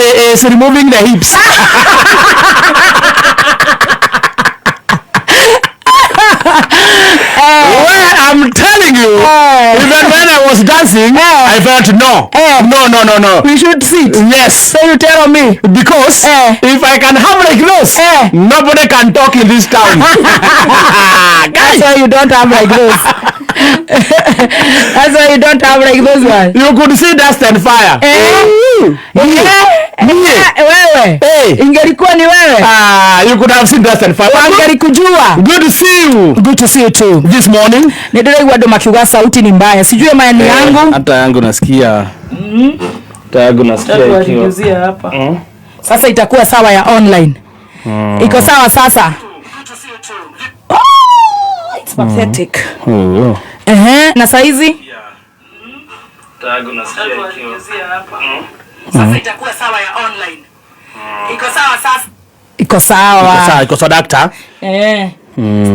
is removing the hips. Well, I'm telling you, even when I was dancing, I felt no. We should sit. Yes. So you tell me. Because if I can have like this, nobody can talk in this town. That's why you don't have like this. That's why you don't have like those ones. You could see dust and fire. Wewe. Ingelikuwa ni wewe. You could have seen dust and fire. Angelikujua. Good to see you. Good to see you too. This morning. Ndio ndo makiwa sauti ni mbaya. Sijui maana yangu. Hata yangu nasikia. Hata yangu nasikia ikiwa hapa. Sasa itakuwa sawa ya online. Iko sawa sasa. Oh, it's pathetic. Na saizi? Tagu nasikia ikiwa hapa. Sasa itakuwa sawa ya online. Iko sawa sasa. Iko sawa daktari.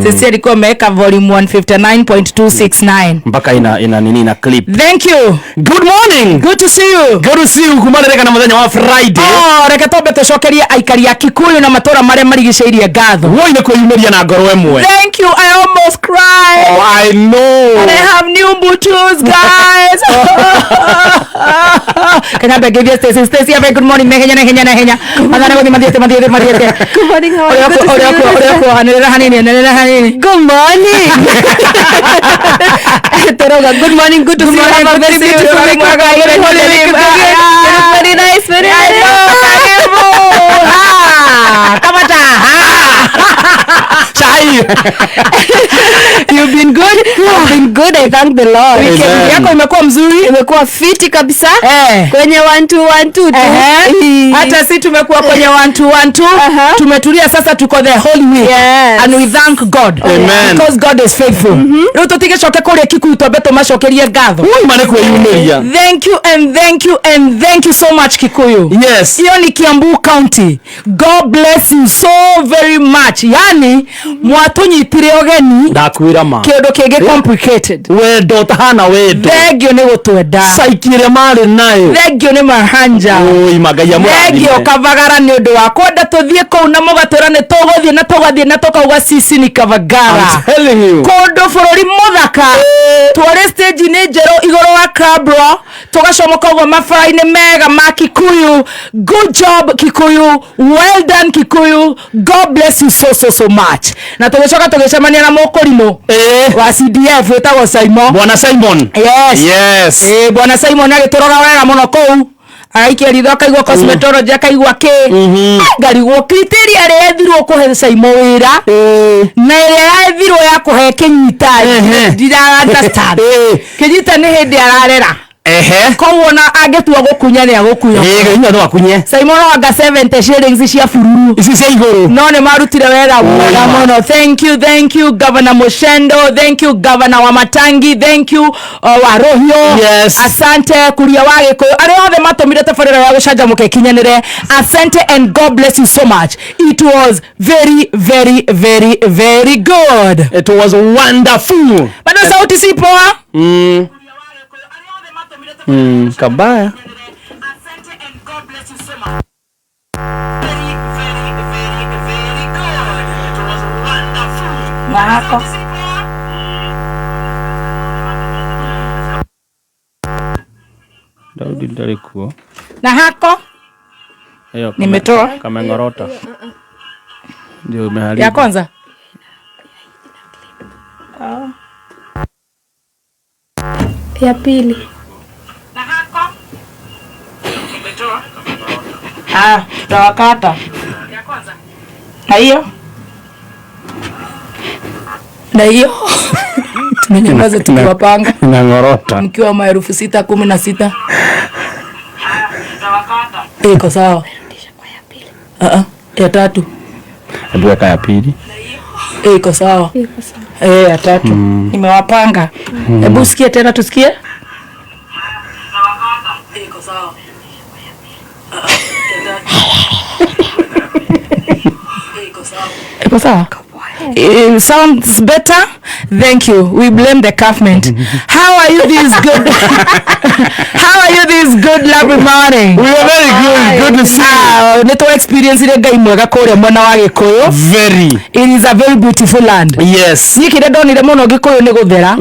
Sisi alikuwa ameweka volume 159.269 mpaka ina nini na clip. Thank you. Good morning. Good to see you. Good to see you. Kumana reka na muthenya wa Friday. Reka tobe toshokeria aikari ya Kikuyu na matora mare marigiceirie gatho. Woi ne kwiyumeria na ngoro emwe. Thank you. I almost cried. Oh, I know. And I have new boots, guys. Can I give you Stacy? Have a good morning. Henya. Madana godi madiete. Good morning. How are you? Good morning. Good morning. Good to see you. Have a very beautiful makeup. Very nice. Very nice. You've been good. You've been good. I thank the Lord. Weekend yako imekuwa mzuri, imekuwa fiti kabisa. Kwenye 1-2-1-2. Hata si tumekuwa kwenye 1-2-1-2. Tumetulia sasa, tuko the Holy Week. And we thank God. Amen. Because God is faithful. Rutotige shoke kore Kikuyu tobeto mashokerie gatho. Woi mane kwiyumeria. Thank you and thank you and thank you so much Kikuyu. Yes. Hiyo ni Kiambu County. God bless you so very much. Yani mwatunyitire ogeni ndakwira ma kiodo kege complicated. Wendo tahana wendo. Thegio ni gutwenda. Saikire mari nayo. Thegio ni mahanja. Oi magaya mwa. Thegio kavagara ni undu wa kwenda tuthie ko na mugatura ni tuguthie na tukauga sisi ni kavagara. I'm telling you. Kondo forori muthaka. Tware stage ni jero igoro wa Cabro. Tugacomoka ugo mafrai ni mega ma Kikuyu. Good job Kikuyu. Well done Kikuyu. God bless you so much. Na tugecoka tugicemania na mukurimo wa CDF wetagwo Simon. Bwana Simon. Yes. Bwana Simon agituroga wega muno kou. Aikia ritho akaigua cosmetology akaigua ke. Ngarigwo criteria ria ethirwo kuhe Simon wira. Na ria ethirwo ya kuhe kinyita. Ndira understand. Kinyita ni hindi ararera. Kowona agetua gukunya ni agukunya. Nginya no akunye. Simon wanga 70 shillings cia fururu. Isi cia iguru. No ne marutire wera muno. Thank you Governor Mushendo. Thank you Governor Wamatangi. Thank you Warohio. Yes. Asante kuria wage ko. Ari othe matomire tafarira ya gucanja muke kinyanire. Asante and God bless you so much. It was very good. It was wonderful. Bado sauti si poa? Kabaya. Asante and God bless you so much. Very good. It was wonderful. Mahako. Daudi ndarikuo. Na hako? Nimetoa. Kamengorota. Ndio umeharibu. Ya kwanza? Ya pili. Na hako? Nimetoa. Tutawakata. Ya kwanza? Na hiyo? Tumenyamaza tukiwapanga. Nangorota. Mkiwa maherufi 616. Tutawakata. Iko sawa. Ya tatu. Hebu weka ya pili. Iko sawa. Ya tatu. Nimewapanga. Hebu sikie tena tusikie. Iko sawa. Iko sawa. It sounds better. Thank you. We blame the government. How are you this good? How are you this good lovely morning? We are very good. good to see you. Nito experience ile ngai mwega kore mwana wa Gikuyu. Very. It is a very beautiful land. Yes. Nikire ndonire muno Gikuyu ni guthera.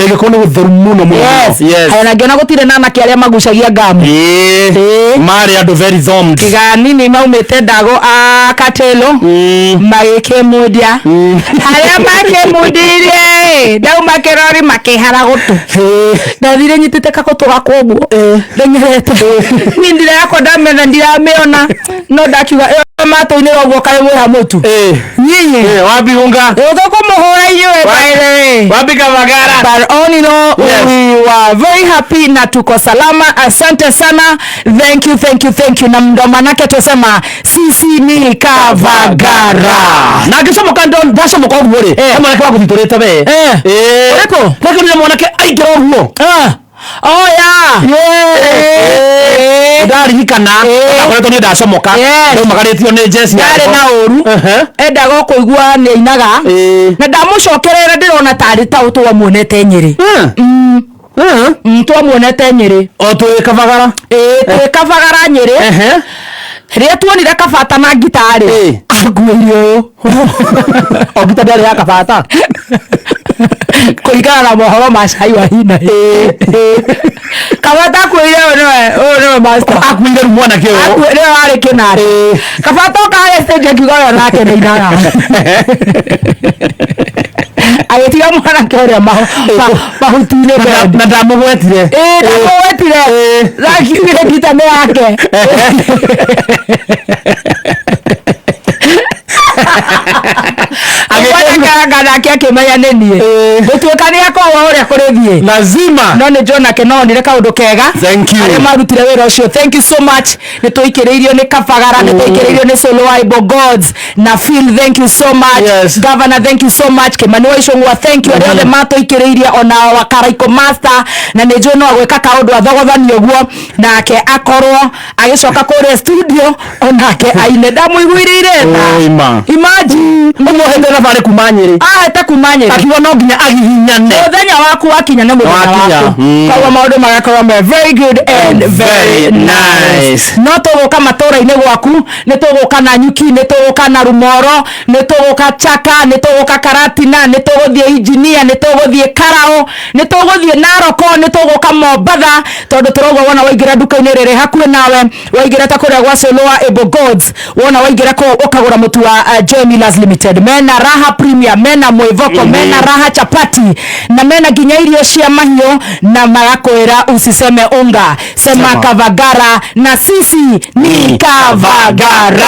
Gikuyu ni gutheru muno muno. Yes. Ana ngena gutire nana kiaria magucagia ngamu. Mari andu very zombed. Kigani ni maumite ndago a Katelo. Magike mudia. Haria make mudirie. Ndau makerori makihara gutu. Ndathire nyitite kakoto gakoguo. Ndenyerete. Nindire yako ndamena ndirameona. No ndakiuga mato ine rogo kare mwe mutu. Nyinyi. Wapi unga? Utoko muhora iwe baile. Wapi Kavagara? But all in all, we were very happy na tuko salama. Asante sana. Thank you. Na ndo manake tusema sisi ni Kavagara. Na kisema kando dasha mko ngore. Kama nako kuvitoreta be. Eko. Lakini ni mwanake aigero huo. Oh yeah. Ndari hikana. Akoretwo ni ndacomoka. Ndio magaretio ni Jesse. Yare na oru. Endaga kuigua ni inaga. Na ndamucokerera ndirona tari ta utwa muonete Nyeri. Mtu amuonete Nyeri. O tu Kavagara. Tu Kavagara Nyeri. Ria tuonire kabata na gitari. Aguirio. O gitari ya kabata. Kuligana na mohoro macai wa hina. Kabata kuirio no master. Akuire mwana kio. Akuire wale kinari. Kabata kale stage kigoyo nake ni inaga. Agetiga mwana kioria mahutine na ndamugwetire. Ndamugwetire. Zakire gitane yake. Agekanga yake maya nenie. Gutuikani yako wore kurithie. Lazima. No ni John Akeno ndire kaundu kega. Thank you. Ari marutire wira ucio. Thank you so much. Nituikireirio ni Kavagara, nituikireirio ni Solo Ibo Gods. Na Phil, thank you so much. Yes. Governor, thank you so much. Kimani Waicungwa, thank you. Ari othe matuikireirie ona Wakaraiko Master na ni John agweka kaundu athogothani uguo nake akorwo agicoka kure studio onake aine ndamuiguirire. Imagine umuhende na bare kumanyire. Ta kumanyire. Akiwa no nginya agihinyane. Muthenya waku wakinya na muthenya waku. Kwa maundu magakorwo very good and very nice. No tuguka matura-ini gwaku, ni tuguka na Nyuki, ni tuguka na Rumoro, ni tuguka Chaka, ni tuguka Karatina, ni tuguthie Engineer, ni tuguthie Karao, ni tuguthie Naroko, ni tuguka Mombatha, tondu turauga wona waingira nduka-ini riri hakuhi nawe, waingira ta kuria gwa Solo Ibo Gods, wona waingira ko ukagura mutu wa Joy Millers Limited, mena raha premium, mena mwivoko, mena raha chapati, na mena ginya irio cia mahio, na magakwira usiseme unga, sema Kavagara, na sisi ni Kavagara.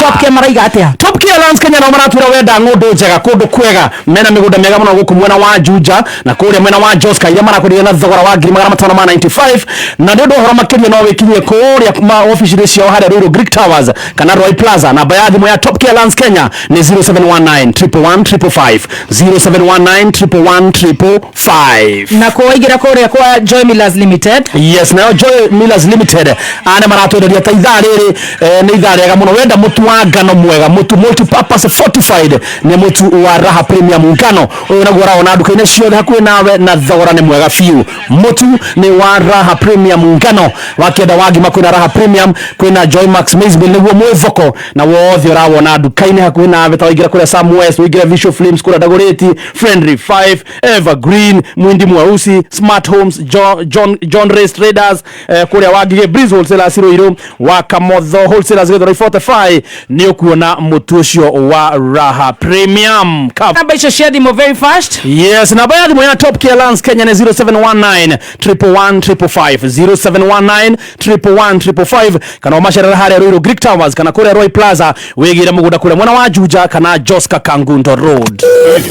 Top Gear maraiga atia? Top Gear Lands Kenya no maratwira wenda ngundu njega kundu kwega, mena migunda mega muno guku mwena wa Juja na kuria mwena wa Joska ira marakuria na thogora wa 595 na ndio horo makiria no wikinyie kuria ma office cio hare Ruiru Greek Towers kana Roy Plaza. Namba ya thimu ya Top Gear Lands Kenya ni 0719111555 0719111555 na kuingira kuria kwa Joy Millers Limited. Yes, na Joy Millers Limited ane maratwenderia ta ithaa riri ni ithaa rega muno wenda mutu wa ngano mwega, mutu multi-purpose fortified ni mutu wa Raha Premium ngano uyu naguo raona nduka-ini ciothe hakuhi nawe na thogora ni mwega fiu. Mutu ni wa Raha Premium ngano wakienda wagima kwina Raha Premium kwina Joy Max Maize Meal niguo mwivoko na wothe urawona nduka-ini hakuhi nawe ta waingira kuria Sam West, waingira Visual Flames kuria Dagoretti, Friendly 5, Evergreen, Mwindi Mweusi, Smart Homes, John Race Traders, kuria wagige Breeze Wholesalers Ruiru, wa Kamotho Wholesalers Githero 45 ni ukuona mutu ucio wa Raha Premium. Namba icio cia thimu very fast. Yes, namba ya thimu ya Top Gear Lands Kenya ni 0719 11155 0719 kana umacerera haria Ruiru Greek Towers kana kuria Roy Plaza wigire mugunda kuria mwena wa Juja kana Joska Kangundo Road.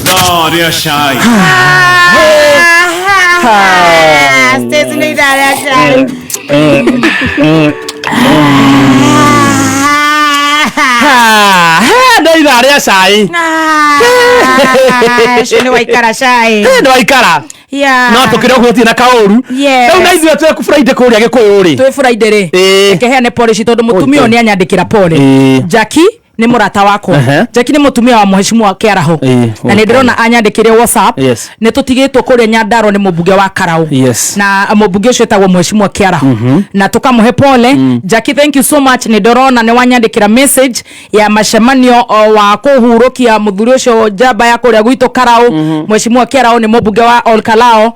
No, they are shy. Stacy ni dada shy. Ndai daria shy. Shini waikara shy. Ndo waikara. Yeah. No tukire kuhutia na kaoru. Yes. Ndio naithwe twe ku Friday kuria Gikuyu ri. Twe Friday ri. Keheane polish tondu mutumio ni anyandikira pole. Jackie ni murata wako Jackie ni mutumia wa mheshimiwa Kiaraho na ni ndirona anyandikire WhatsApp ni tutigitwo kuria Nyandaro ni mubunge wa Karau na mubunge ucio etagwo mheshimiwa Kiaraho na tukamuhe pole Jackie, thank you so much. Ni ndirona ni wanyandikira message ya mashemanio wa kuhurukia muthuri ucio jaba ya kuria gwito Karau mheshimiwa Kiaraho ni mubunge wa Olkalao.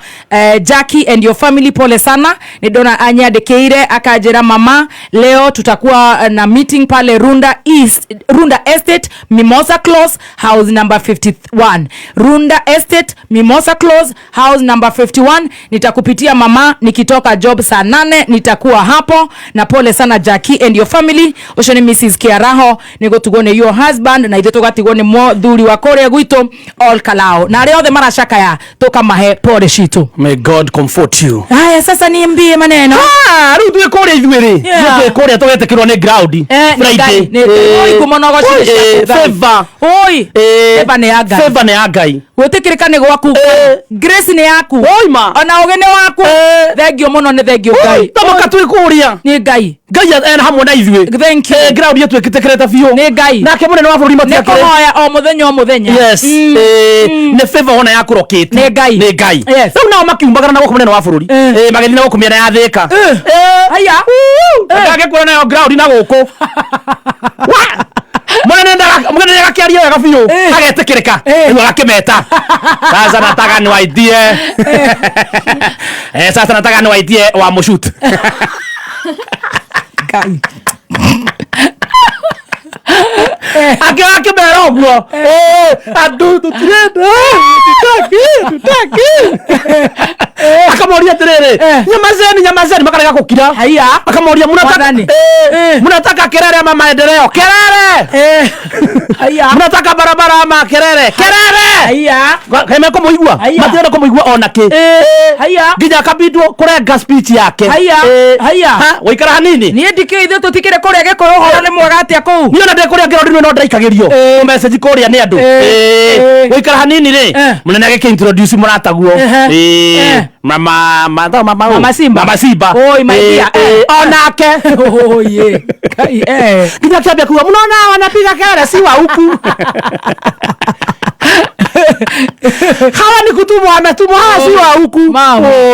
Jackie and your family, pole sana. Ni ndona anyandikire akajira mama, leo tutakuwa na meeting pale Runda Estate Mimosa Close house number 51. Runda Estate Mimosa Close house number 51. Nitakupitia mama nikitoka job saa 8 nitakuwa hapo, na pole sana Jackie and your family. Ucio ni Mrs. Kiaraho, nigo tugone your husband na ithu tugatigone muthuri wa kuria gwito Olkalao na ari othe marashaka ya tukamahe pole shitu. May God comfort you. Haya sasa niambie maneno. Riu twi kuria ithuiri twi kuria tugetekirwo ni ground Friday oi kumonogo favor favor ne agai favor ne agai wetekirika ni gwaku grace ne yaku oi ma ona ugene waku thengio muno ni thengio Ngai tamoka twi kuria ni Ngai en hamwe na ithuĩ thank you ground yetu ĩkĩtĩkĩrĩte biũ nĩ Ngai nake mũnene wa bũrũri matiakĩrĩ nĩ kũhoya o mũthenya yes nĩ favor ona yakũrokĩte nĩ Ngai rĩu nao makiumbagara na gũkũ mũnene wa bũrũri magĩthiĩ na gũkũ mĩena ya Thĩka haya ngagĩkũra nayo ground na gũkũ mũnene agakĩaria wega biũ agetĩkĩrĩka rĩu agakĩmeta sasa nataka niwaidie sasa nataka niwaidie wa mũshut Ngai akĩmera ũguo andũ tũtirenda tutaki akamoria atĩrĩrĩ nyamazeni makarega gũkira akamoria mnataka kelele ama maendeleo kelele mnataka barabara ama kelele kaime kũmũigua matirenda kũmũigua ona kĩ nginya akabindwo kũrenga speech yake gũikara hanini niĩ ndikĩ ithuĩ tũtikĩrĩ kũrĩa Gĩkũyũ ũhoro nĩ mwega atĩa kũu niĩ ona ndĩkũrĩa ngĩro no ndaikagĩrio message kũrĩa nĩ andũ gũikara hanini rĩ mũnene agĩkĩ introduce mũrataguo mama Simba oi my dear onake oye nginya kiambia kuwa mnaona wanapiga kelele si wa huku hawa ni kutumwa ametumwa hawa si wa huku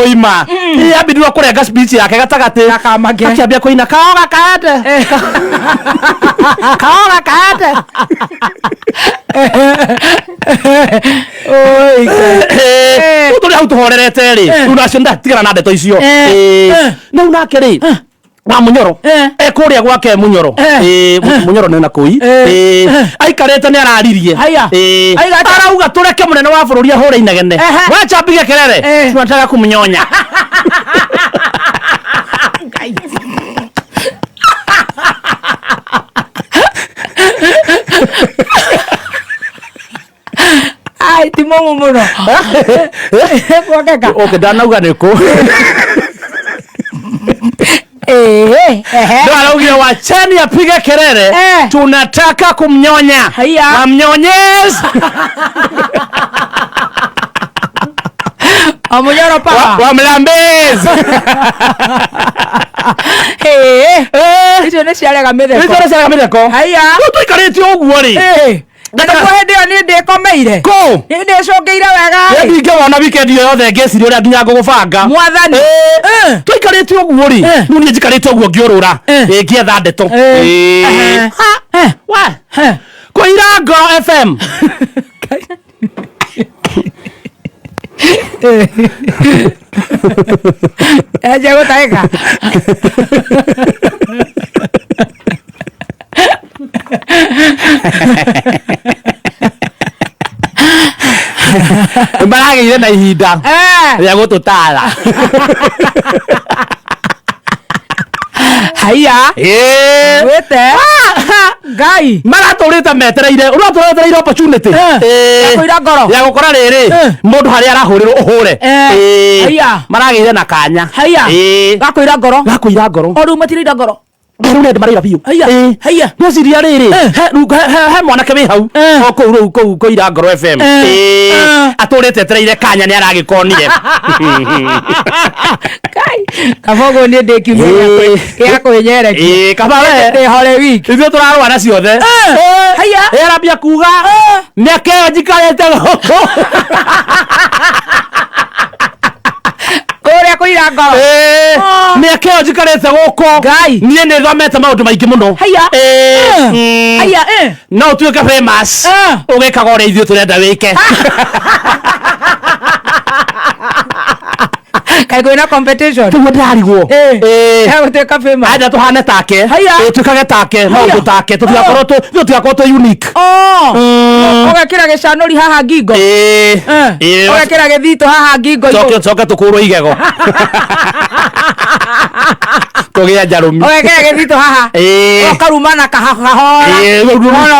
oi ma abidwa kurenga speech yake gatagati akiambia kuina kaoga kaende oi tuli hau tuhorerete ri unacio ndatigana na ndeto icio na unake ri wa Munyoro kuria gwake Munyoro Munyoro nena koi aikarete ni araririe arauga tureke munene wa bururi ahore inegene wacha bige kelele tunataka kumnyonya ai timomo muno kwakeka okay danauga niko ndio anaongea wachani apige kelele tunataka kumnyonya amnyonyeza Munyoro pa wa mlambezi icio nĩ ciarega mĩtheko haya tuikarĩte ũguo rĩ ndako hende ni ndikomeire ko ni ndicungeire wega ndinge wona weekend yo yothe ngeciri uria nginya ngũgũbanga mwathani tuikarĩte ũguo rĩ nu ni njikarĩte ũguo ngĩũrũra ngĩetha ndeto wa kũira Ngoro FM eje gũtaĩka mbaragĩire na ihinda rĩa gũtũtara haya wete Ngai maratũrĩte metereire ũratũretereire opportunity kũira Ngoro ya gũkora rĩrĩ mũndũ harĩa arahũrĩrwo ũhũre haya maragĩire na kanya haya gakũira Ngoro o rĩu matirĩida Ngoro ngerune marira biu haya no ciria riri he mwanake wi hau o kou ira Ngoro FM aturite treire kanya ni aragikonire kai kabogo ni ndikimenya ya kwenyerekia kabawe ndi hore wiki ithuĩ tũrarũa na ciothe haya arambia kuga mĩaka ĩyo njikarĩte gũkũ kũrĩa kũira Ngoro mĩaka ĩyo njikarĩte gũkũ niĩ nĩ thomete maũndũ maingĩ mũno haya no ũtuĩke famous ũgĩkaga ũrĩa ithuĩ tũrenda wĩke kai kwina competition tuo ndarigwo gũtuĩka famous aenda tũhane take twĩkage take maũndũ take tũtigakorwo twĩ unique ũgekĩra gĩcanũri haha ngingo ũgekĩra gĩthito haha ngingo coke tũkũrwo igego tũgĩa njarũmi ũgekĩra gĩthito haha ũkaruma na kahahora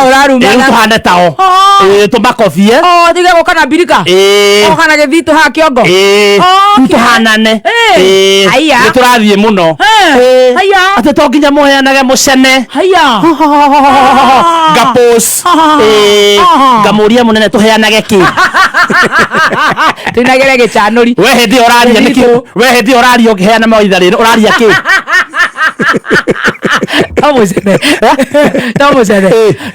ũrarumana tũhane tao tũmakobie tige gũka na mbirika ũka na gĩthito haha kĩongo tũhanane nĩ tũrathiĩ mũno atĩ to nginya mũheanage mũcene ngapos ngamũria mũnene tũheanage kĩ twĩnagĩre gĩcanũri we hĩndĩ ĩyo ũraria nĩkĩ we hĩndĩ ĩyo ũraria ũkĩheana mawaitha rĩrĩ ũraria kĩ to mũcene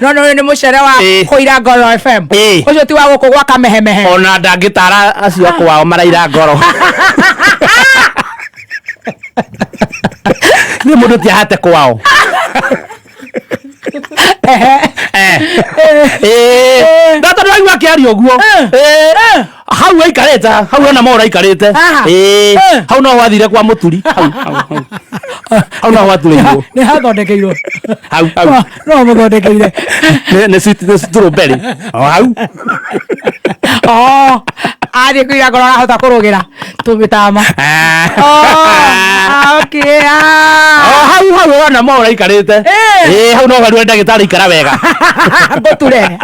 no nĩ mũcene wa kũira Ngoro FM ũcio ti wa gũkũ gwa kamehemehe ona ndangĩtara acio kwao maraira ngoro nĩ mũndũ tiahate kwao ndata ndĩraigua akĩaria ũguo hau aikarĩte hau ona mora aikarĩte hau no wathire kwa mũturi hau no waturĩirwo nĩ hathondekeirwo hau no mũthondekeire nĩ strawberry hau athiĩ kũira Ngoro arahota kũrũgĩra tũmĩtama hau ona mora aikarĩte hau no garure ndagĩtarĩ ikara wega ngũture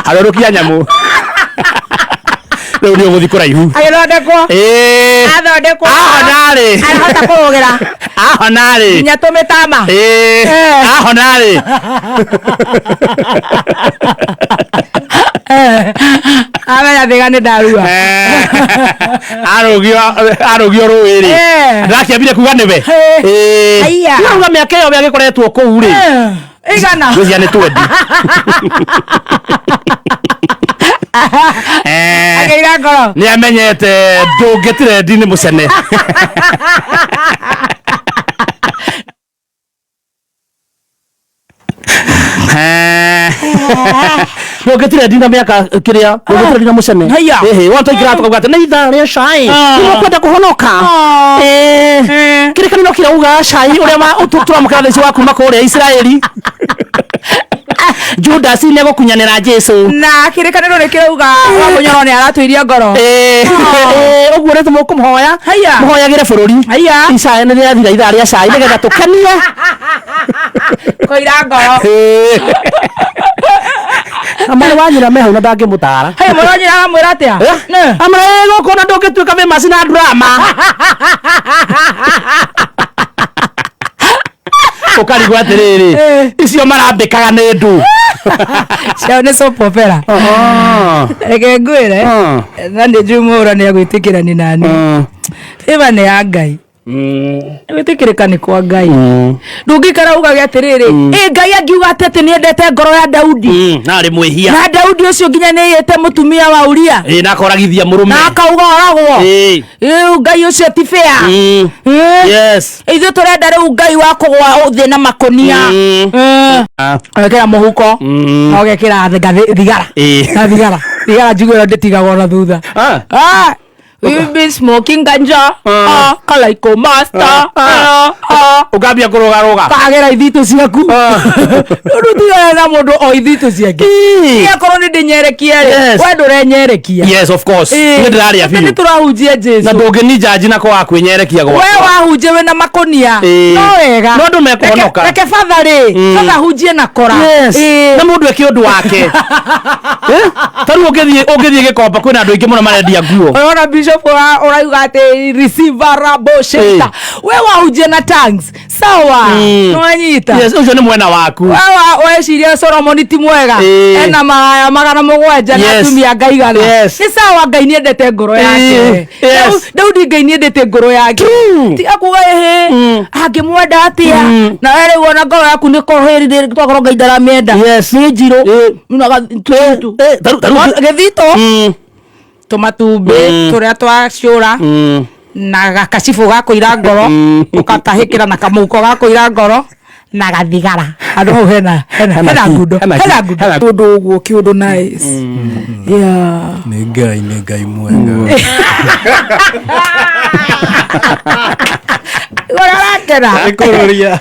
arũrũkia nyamũ rĩu nĩ ũgũthiĩ kũraihu agĩthondekwo athondekwo ahonarĩ arahota kũrũgĩra ahonarĩ nginya tũmĩtama ahonarĩ amenya thĩga nĩ ndarua arũgio rũĩ-rĩ ndakĩambire kuga nĩwe nauga mĩaka ĩyo we agĩkoretwo kũu rĩ igana gwĩcia nĩ twendi akĩira Ngoro nĩ amenyete ndũngĩtirendi nĩ mũcene ndũngĩtirendi na mĩaka kĩrĩa ndũngĩtirendi na mũcene watũingĩra tũkauga atĩ nĩ ithaa rĩa cai nĩũkwenda kũhonoka kĩrĩkanĩro kĩrauga cai ũrĩa tũramũkĩra thaici wa kuma kũrĩa Isiraeli Judas nĩ gũkunyanĩra Jesu na kĩrĩkanĩro nĩ kĩrauga Wamũnyoro nĩ aratũiria Ngoro ũguo nĩ tũmũkũmũhoya mũhoyagĩre bũrũri Isaya nĩ rĩathira ithaa rĩa cai nĩgetha tũkenie kũira Ngoro amara wanyina me hau na ndangĩmũtara mũrũ wa nyina aramwĩra atĩa amara gũkũ na ndũngĩtuĩka famous na drama ũkarigwo atĩrĩrĩ icio marambĩkaga nĩ ndũ ciao nĩ soap opera reke ngwĩre na nĩ njumũra nĩ agwĩtĩkĩrani nani ĩba nĩ ya Ngai gwĩtĩkĩrĩka nĩ kwa Ngai ndũngĩikara ugage atĩrĩrĩ Ngai angiuga atĩ nĩ endete ngoro ya Daudi na arĩ mwĩhia na Daudi ũcio nginya nĩ yĩte mũtumia wa Uria na akoragithia mũrũme na akauga oragwo Ngai ũcio ti fair ithuĩ tũrenda rĩu Ngai wa kũgwa thĩ na makonia ũgekĩra mũhuko na ũgekĩra thigara thigara njiguĩra ndĩtigagwo na thutha we've been smoking ganja kalaiko master ukambia kuroga kagera ithito ciaku ndutigana na mundu o ithito ciake akorwo ni ndinyerekie we ndurenyerekia yes of course ni ndiraria biu ni turahunjia Jesu na ndũngĩninja na kwa kwĩnyerekia gwa we wahunjie we na makonia no wega no ndũ mekuonoka reke father father hunjie na kora na mũndũ eke ũndũ wake taru ũngĩthiĩ gĩkomba kwĩna andũ aingĩ mũno marendia nguo ona Bishop orauga ati receiverable shelter we wahunjia na tongues sawa nwanyita yes ucio ni mwena waku we ciria Solomon ti mwega ena magana mugwanja na tumia ngaigana ni sawa Ngai ni endete ngoro yake Daudi Ngai ni endete ngoro yake ti akuga angimwenda atia na wewe wona ngoro yaku ni koheri twakorwo Ngai ndaramienda ni njiro githito tumatumbi turia twacura na gakacibu gakuira ngoro ukatahikira na kamuko gakuira ngoro na gathigara andu hau hena ngundo undu uguo kiundu nice yeah ni ngai mwega Rekororia.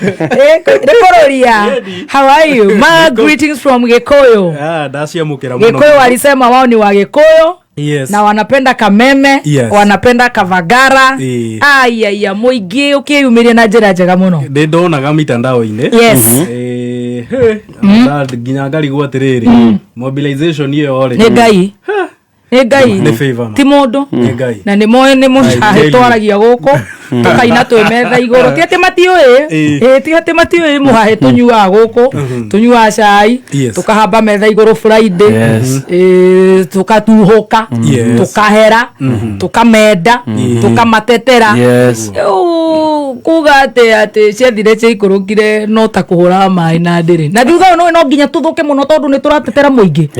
How are you? My greetings from Gikuyu. Ndasiamukira muno. Gikuyu walisema wao ni wa Gikuyu. Yes. Na wanapenda kameme, wanapenda kavagara. Aya muingi ukiyumiria na njira njega muno. Ndonaga mitandao-ini. Yes. Nginya ngarigwo atiriri. Mobilization iyo ore. Ni Ngai. Ti mundu na ni moe ni mucahe twaragia guku tukaina twimetha iguru ti ati matiui ti ati matiui muhahe tunyua guku tunyua cai tukahamba metha iguru Friday tukatuhuka tukahera tukamenda tukamatetera kuga ati ciathire ciikurukire no ta kuhura mai na ndiri na thutha no nginya tuthuke muno tondu ni turatetera muingi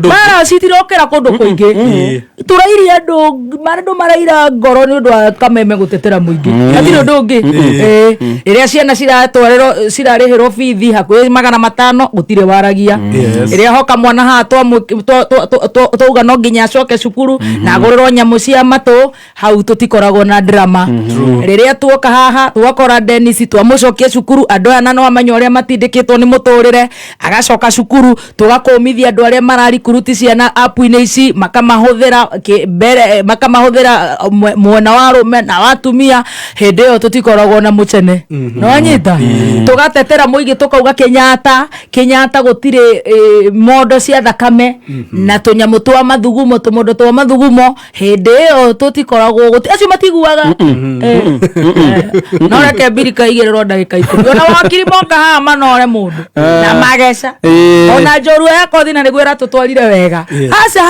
mara citirokera kundu kuingi turairi andu maraira ngoro ni undu wa kameme gutetera muingi atiri undu ungi iria ciana cirarihirwo bithi hakuhi 500 gutire waragia iria hoka mwana ha twauga no nginya acoke cukuru na aguriro nyamu cia matu hau tutikoragwo na drama riria tuoka haha twakora Dennis twamucokia cukuru andu ana no amenya uria matindikitwo ni muturire agacoka cukuru tugakomithia andu aria marari kuruti ciana app-ini ici makamahũthĩra mbere makamahũthĩra mwena wa rume na watumia hĩndĩ ĩyo tutikoragwo na mũcene no nyita tugatetera muingi tukauga Kenyatta gutire mondo cia thakame na tunyamu twa mathugumo tumondo twa mathugumo hĩndĩ ĩyo tutikoragwo acio matiguaga no reke birika igĩrĩrwo ndagĩka 10 ona wakiri monga haha manore mundu na mageca ona njorua yakothi na nĩguo ĩratũtwarire wega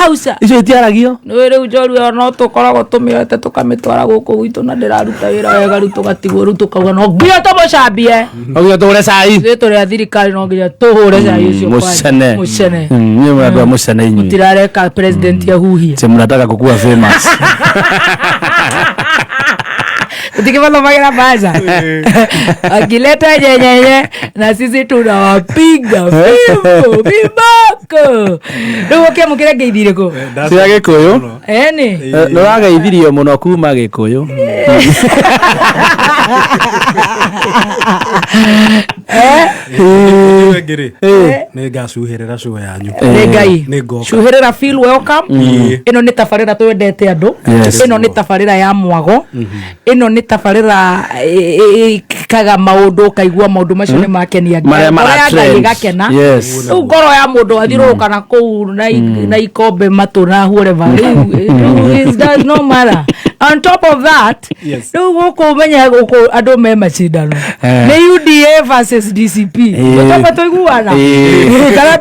hausa icio itiaragio nĩ rĩu njorua no tũkoragwo tũmĩoete tũkamĩtwara gũkũ gwitũ na ndĩraruta wĩra wega rĩu tũgatigwo rĩu tũkauga no nginya tũmũcambie no nginya tũhũre cai tũrĩa thirikari no nginya tũhũre cai ũcio mũcene niĩ mũndũ wa mũcene inyuĩ mũtirareka president yahuhie ti mnataka kukua famous Tukimaliza baza akileta nyenyenye na sisi tunawapiga viboko ndio kemo kile geithire ko cia Gikuyu no wageithirio muno kuma Gikuyu Nĩngacuhĩrĩra show yanyu cuhĩrĩra feel welcome ino nĩ tabarĩra twendete andũ ino nĩ tabarĩra ya mwago ino nĩ tabarĩra kaga maũndũ kaigua maũndũ macio nĩ makenia Ngai gakena ngoro ya mũndũ athiũrũrũka na kũu na ikombe matũ na whatever it does no matter on top of that rĩu gũkũ menya gũkũ andũ me macindano nĩ UDA versus DCP tũiguana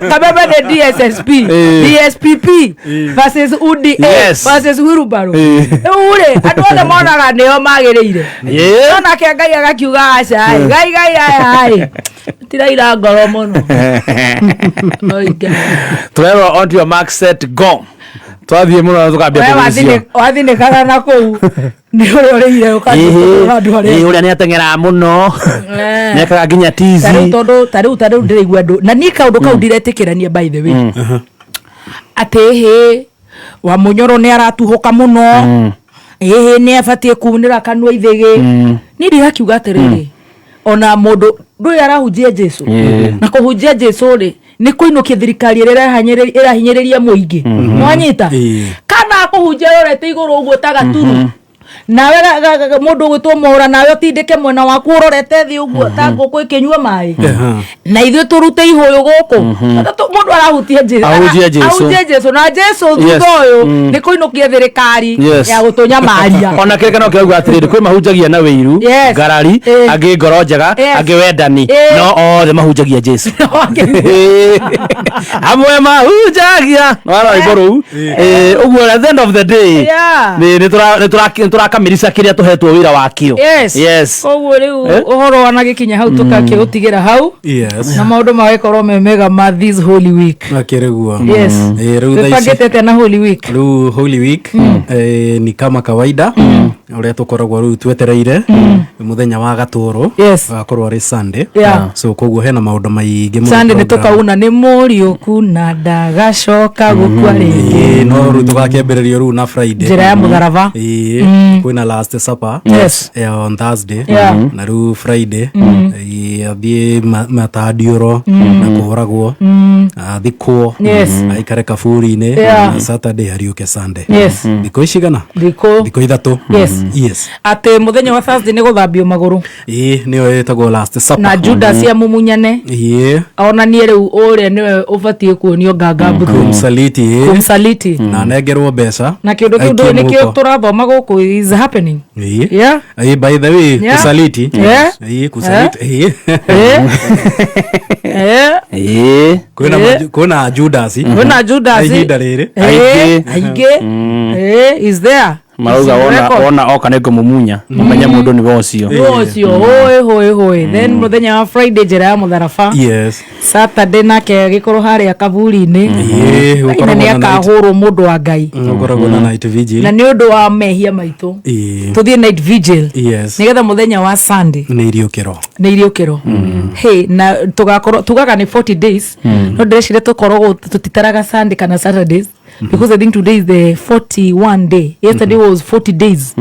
kabebe nĩ DSSP DSPP versus UDA versus Wilbaro rĩu andũ othe monaga nĩo magĩrĩire onake Ngai agakiuga aca Ngai tiraira ngoro mũno twero on your mark set go twathie muno tukambia kurucia wathinĩkaga na kũu nĩ ũrĩire ũkandu harĩa ũrĩa nĩ ateng'era mũno nĩekaga nginya tizi tarĩu ndĩraigua andũ na niĩ kaũndũ kau ndiretĩkĩrania by the way atĩ wa Munyoro nĩ aratuhũka mũno nĩ abatie kunĩra kanua ithĩgĩ niĩ ndĩrakiuga atĩrĩrĩ ona mũndũ ndũĩ arahunjia Jesu na kũhunjia Jesu rĩ nĩ kũinũkia thirikari ĩrahinyĩrĩria mũingĩ mwanyita kana kũhunjia yorete igũrũ ũguo ta gaturu nawe mundu gwitwo Mwaura nawe tindike mwena waku urorete thi uguo ta nguku ikinyua mai na ithuĩ turute ihoyo guku mundu arahutia Jesu na Jesu thutha uyu ni kuinukia thirikari ya gutunya maria ona kirekano kiauga atiriri kwi mahunjagia na wiru ngarari angi ngoro njega angi wendani no othe mahunjagia Jesu amwe mahunjagia wala iboru uguo at the end of the day ni turakamirica kiria tuhetwo wira wakio uguo riu uhoro wana gikinya hau tukakigutigira hau na maundu magekorwo memega ma this holy week akiregua ripagete na holy week ni kama kawaida uria tukoragwo riu twetereire muthenya wa gaturo gakorwo ari Sunday so koguo hena maundu maingi mu Sunday ni tukauna ni muriuku na ndagacoka gukua ringi no riu tugakembererio riu na Friday njira ya mutharaba kwina last supper on Thursday na riu Friday athie matadioro na kuhoragwo thikwo aikare kaburi-ini Saturday ariuke Sunday thikũ icigana thikũ ithatu ate muthenya wa Thursday ni guthambio maguru niyo etagwo last supper na Judas ya mumunyane ona nie riu uria niwe ubatie kuonio ngangamburu kumsaliti na nengerwo mbeca na kindu kiu nikio turathoma guku is happening by the way kusaliti kuna Judas ihinda riri aige is there marauga ona oka nego mumunya mumenya mundu ni wocio hoi then muthenya wa Friday njira ya mutharafa Saturday nake gikorwo haria kaburi-ini ni akahurwo mundu wa Ngai ukoragwo na night vigil na ni undu wa mehia maitu tuthie night vigil nigetha muthenya wa Sunday ni iriukiro hey na tugaga ni 40 days no ndĩreciria tukorwo tutitaraga Sunday kana Saturdays because I think today is the 41 day. Yesterday was 40 days.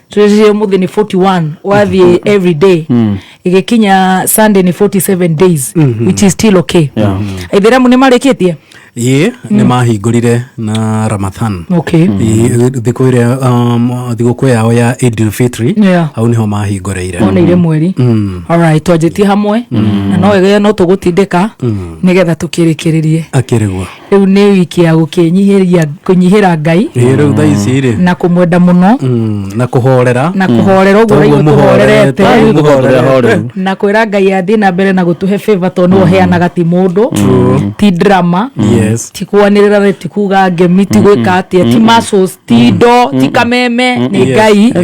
Today muthi ni 41 wathi every day. Igikinya Sunday ni 47 days which is still okay. Aitheramu ni marikitie ni mahingurire na Ramadhan thikũ iria thigũkũ yao ya Eid Fitri au niho mahingũrĩire ona ire mweri alright twanjĩtie hamwe na no wega no tũgũtindĩka nigetha tukirikiririe akĩrĩgwo rĩu nĩ wiki ya kunyihĩra Ngai rĩu thaa ici rĩ na kumwenda mũno na kuhorera ũguo rĩu tuhorerete na kwĩra Ngai athie na mbere na gũtuhe favor tondũ ũheanaga ti mũndũ ti drama ti kwanĩrĩra ti kuga ngemi ti gwĩka atia ti muscles ti ndo ti kameme nĩ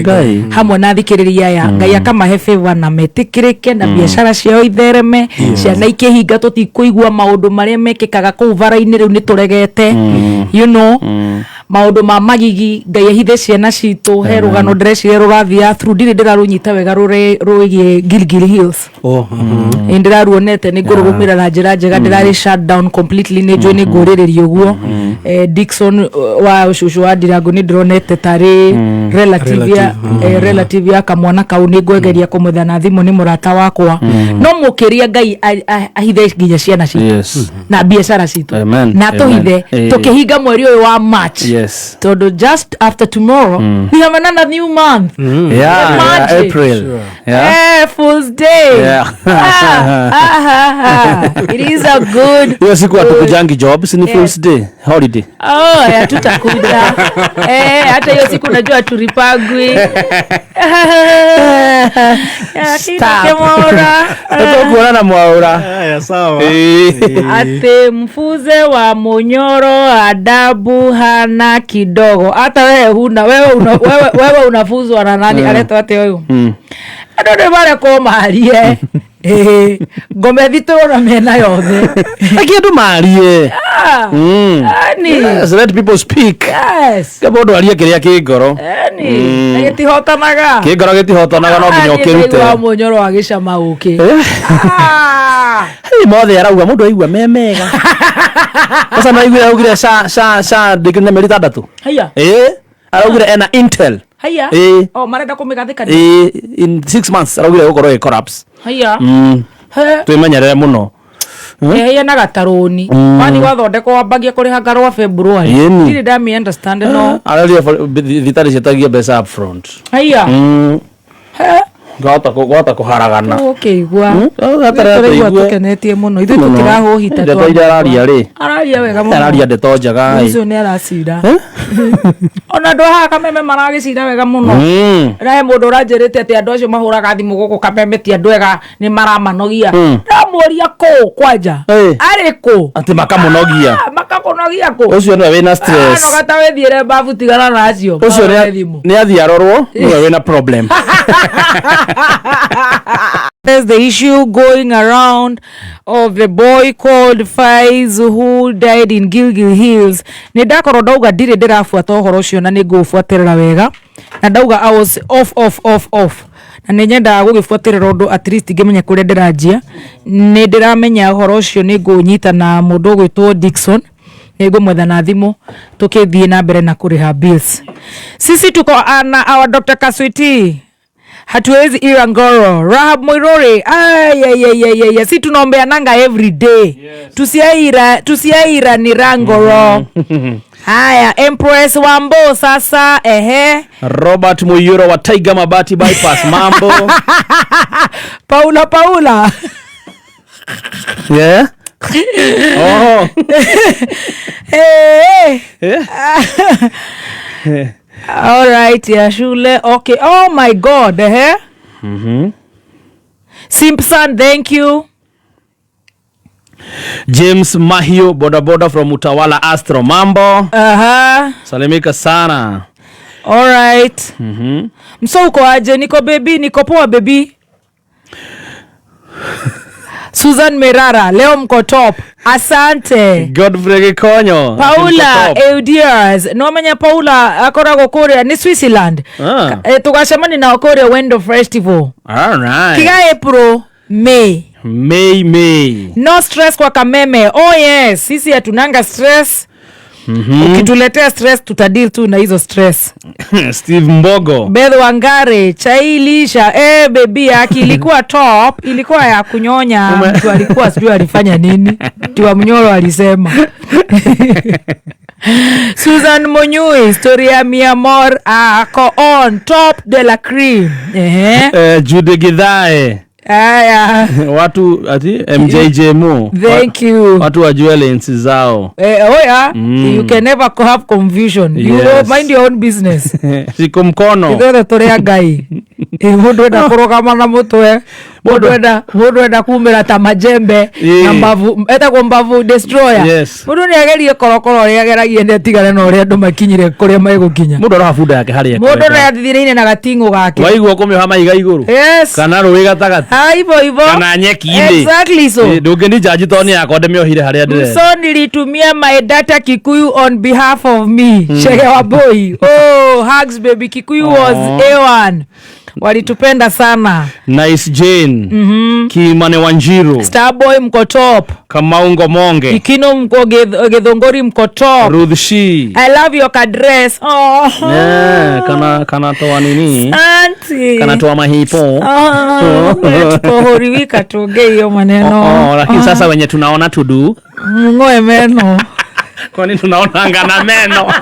Ngai hamwe na thikĩrĩria ya Ngai akamahe favor na metĩkĩrĩke na biacara ciao ithereme ciana ikĩhinga tũtikũigua maũndũ marĩa mekĩkaga kũu bara-inĩ rĩu nĩ tũregete you know maũndũ ma magigi Ngai ahithe ciana citũ he rũgano ndĩreciria rũrathia through ndirĩ ndĩrarunyita wega rũĩgiĩ Gilgil Hills ndĩraruonete nĩ ngũrũgũmĩra na njĩra njega ndĩrarĩ shut down completely nĩ njũĩ nĩ ngũrĩrĩria ũguo Dickson wa ũcũcũ wa Ndirango nĩ ndĩronete tarĩ relative ya kamwana kau nĩ ngwengeria kũmwetha na thimũ nĩ mũrata wakwa no mũkĩria Ngai ahithe nginya ciana citũ na biacara citũ na tũhithe tũkĩhinga mweri ũyũ wa March tondũ just after tomorrow we have another new month April Fool's Day it is a good hiyo siku hatukujangi jobs ni Fool's Day holiday tutakuja hata hiyo siku najua turipagwi tutakuona na Mwaura sawa ate mfuze wa Munyoro adabu hana kidogo hata wewe unafuzwa na nani aleta wate huyo ndio wale komarie ngome thitu na mena yothe akiendu marie let people speak kabodo aria kiria kingoro gitihotanaga gitihotanaga no nginya ukirute wa Munyoro agicama uki mothe arauga mundu aigua memega sasa no aigua sa dikina meri tandatu araugire ena intel marenda kumigathikania in 6 months araugire gukorwo collapse haya twimenyerere muno na gataroni kwani wathondeko wambagia kuri hangarwa February ndire ndami understand no araria thitari citagia mbeca up front haya gota kuharagana gwa gatara tukenetie muno ithu tukirahuhita twa araria wega muno araria ndeto njaga ucio ni aracira ona ndo ha kameme maragicira wega muno rahe mundu uranjirite ati andu acio mahuraga thimu guku kameme ti andu ega ni maramanogia ndamuria ko kwanja ariko ati makamunogia ko ucio ni wina stress no gata wethiire babu tigana nacio ucio ni athia rorwo ni wina problem. There's the issue going around of the boy called Faiz who died in Gilgil Hills. Ni ndakoro ndauga ndire ndirafuata uhoro ucio na ningubuatirira wega na ndauga I was off na nĩ nyendaga gũgĩbuatĩrĩra ũndũ at least ngĩmenya kũrĩa ndĩranjia nĩ ndĩramenya ũhoro ũcio nĩ ngũnyita na mũndũ ũgwĩtwo Dickson nĩ ngũmwetha na thimũ tũkĩthiĩ na mbere na kũrĩha bills. Sisi tuko na our Dr. Kaswiti, hatuwezi ira ngoro. Rahab Moirore, si tunaombea nanga every day. Tusiaira ni rangoro. Haya, Empress Wambo sasa, Robert Muyuro wa Taiga Mabati bypass mambo. Paula. Yeah. Oh. All right, ya shule. Okay. Oh my God. Simpson, thank you. James Mahio boda from Utawala Astro mambo. Salimika sana. All right. Mso uko aje? Niko poa baby. Susan Merara, leo mko top. Asante. Godfrey Gikonyo. Paula Eudias. No menya Paula akorago Korea ni Switzerland. Tugacemani na Korea Window Festival. All right. Kiga April, May. No stress kwa Kameme. Oh yes, sisi hatunanga stress. Ukituletea stress tutadeal tu na hizo stress. Steve Mbogo. Beth Wangare, Chailisha, baby yake ilikuwa top, ilikuwa ya kunyonya. Mtu alikuwa sijui alifanya nini. Tiwa Mnyoro alisema. Susan Monyui, historia mi amor, ako on top de la cream. Jude Gidhae. Watu ati MJJMO. Thank you. Watu wajue lensi zao. You can never have confusion. Yes. You mind your own business. Siko mkono. Ithore torea gai. Mundu enda kurogama na mutwe. Mundu enda kumira ta majembe na mbavu etagwo mbavu destroyer. Yes. Mundu ni agerie korokoro ria geragie ne tigane no ria andu makinyire kuria maigukinya. Mundu ara bunda yake hari yake. Mundu ni athithire na gatingo gake. Waigua kumioha maiga iguru. Yes. Kana ruwi gatagati. Hivyo. Kana nyeki ile. Exactly so. Ndungeni jaji toni yako ndemiohire hari ndire. So nilitumia my data Kikuyu on behalf of me. Shege wa boy. Oh, hugs baby. Kikuyu was A1. Walitupenda sana. Nice Jane. Kimane Wanjiru. Starboy mko top. Kamaungo Monge. Ikino mko Githongori mko top. Ruth Shi. I love your address. Oh. Yeah, kana toa nini? Auntie. Kana toa mahipo. Tukohoriwika tuge hiyo maneno. Lakini sasa wenye tunaona tudu. Ngoe meno. Kwani tunaona ngana meno.